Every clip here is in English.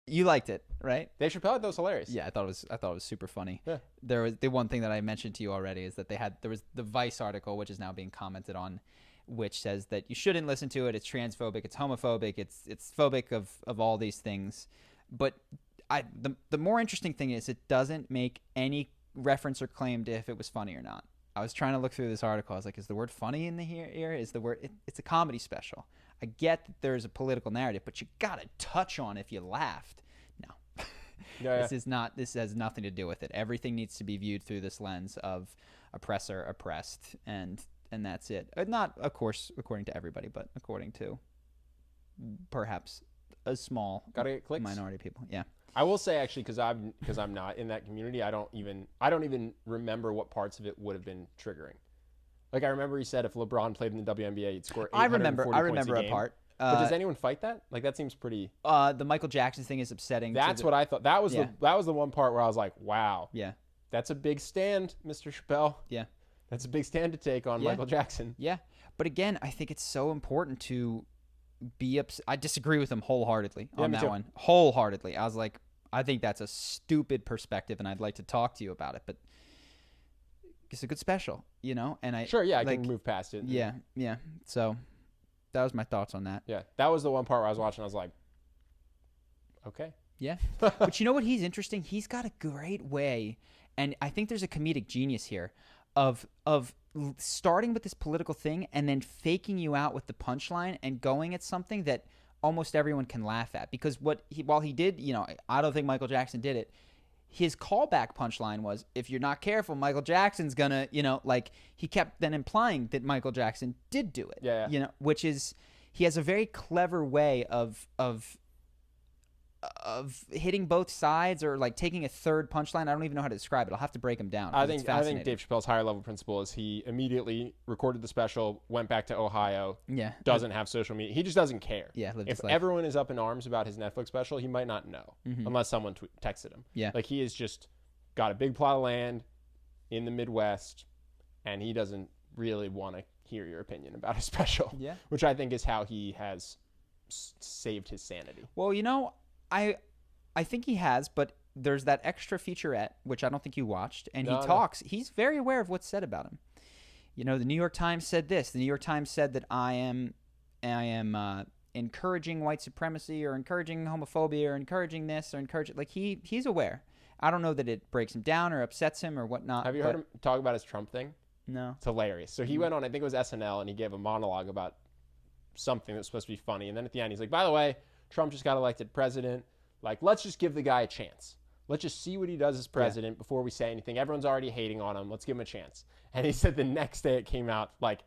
You liked it, right? Dave Chappelle, that was hilarious. Yeah, I thought it was super funny. Yeah. There was the one thing that I mentioned to you already is that there was the Vice article, which is now being commented on, which says that you shouldn't listen to it. It's transphobic. It's homophobic. It's phobic of all these things. But the more interesting thing is it doesn't make any reference or claim to if it was funny or not. I was trying to look through this article. I was like, is the word funny in the here? Is the word? It's a comedy special. I get that there's a political narrative, but you gotta touch on if you laughed. No, This has nothing to do with it. Everything needs to be viewed through this lens of oppressor, oppressed, and that's it. Not, of course, according to everybody, but according to perhaps a small minority of people. Yeah. I will say actually, because I'm not in that community, I don't even remember what parts of it would have been triggering. Like, I remember he said if LeBron played in the WNBA, he'd score 840 I remember points a part. But does anyone fight that? Like, that seems pretty. The Michael Jackson thing is upsetting. That's what I thought. That was the one part where I was like, wow. Yeah. That's a big stand, Mr. Chappelle. Yeah. That's a big stand to take on Michael Jackson. Yeah. But again, I think it's so important to be upset. I disagree with him wholeheartedly on that one. Wholeheartedly. I was like, I think that's a stupid perspective, and I'd like to talk to you about it. But it's a good special, you know? And I can move past it. Yeah. So that was my thoughts on that. Yeah. That was the one part where I was watching. I was like, okay. Yeah. But you know what? He's interesting. He's got a great way, and I think there's a comedic genius here of starting with this political thing and then faking you out with the punchline and going at something that almost everyone can laugh at. Because while he did, you know, I don't think Michael Jackson did it. His callback punchline was, if you're not careful, Michael Jackson's gonna, you know, like, he kept then implying that Michael Jackson did do it. Yeah. You know, which is, he has a very clever way of hitting both sides, or like taking a third punchline. I don't even know how to describe it. I'll have to break them down. I think Dave Chappelle's higher level principle is he immediately recorded the special, went back to Ohio. Yeah. Doesn't have social media. He just doesn't care. Yeah. If everyone is up in arms about his Netflix special, he might not know unless someone texted him. Yeah. Like, he has just got a big plot of land in the Midwest, and he doesn't really want to hear your opinion about his special. Yeah. Which I think is how he has saved his sanity. Well, you know, I think he has, but there's that extra featurette, which I don't think you watched, and he talks. He's very aware of what's said about him. You know, the New York Times said this. The New York Times said that I am encouraging white supremacy, or encouraging homophobia, or encouraging this, or encouraging, like, he's aware. I don't know that it breaks him down or upsets him or whatnot. Have you heard him talk about his Trump thing? No. It's hilarious. So he went on, I think it was SNL, and he gave a monologue about something that was supposed to be funny. And then at the end, he's like, by the way, Trump just got elected president. Like, let's just give the guy a chance. Let's just see what he does as president before we say anything. Everyone's already hating on him. Let's give him a chance. And he said the next day it came out, like,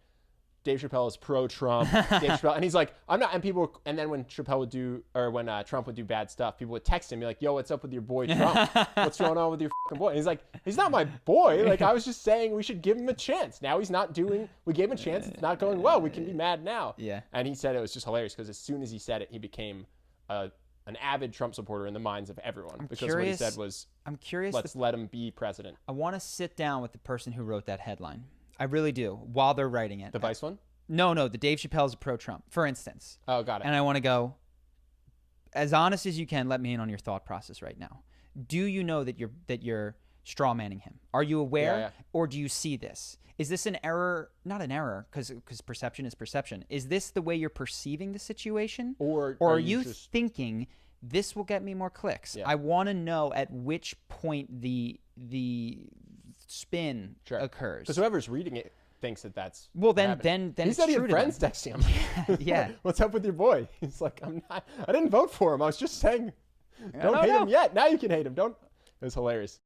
Dave Chappelle is pro-Trump. Dave Chappelle, and he's like, I'm not. And then when Chappelle would do, or when Trump would do bad stuff, people would text him, be like, "Yo, what's up with your boy Trump? What's going on with your fucking boy?" And he's like, "He's not my boy. Like, I was just saying we should give him a chance. Now he's not doing. We gave him a chance. It's not going well. We can be mad now." Yeah. And he said it was just hilarious because as soon as he said it, he became an avid Trump supporter in the minds of everyone. What he said was, I'm curious. Let's let him be president. I want to sit down with the person who wrote that headline. I really do. While they're writing it. The Vice one? No, the Dave Chappelle's a pro-Trump, for instance. Oh, got it. And I want to go, as honest as you can, let me in on your thought process right now. Do you know that you're straw manning him? Are you aware, or do you see this? Is this an error? Not an error, because perception is perception. Is this the way you're perceiving the situation? Or are you thinking, this will get me more clicks? Yeah. I want to know at which point the spin occurs. Because whoever's reading it thinks that's then he said he had friends texting him. Yeah. What's up with your boy? He's like, I didn't vote for him. I was just saying, don't hate him yet. Now you can hate him. It was hilarious.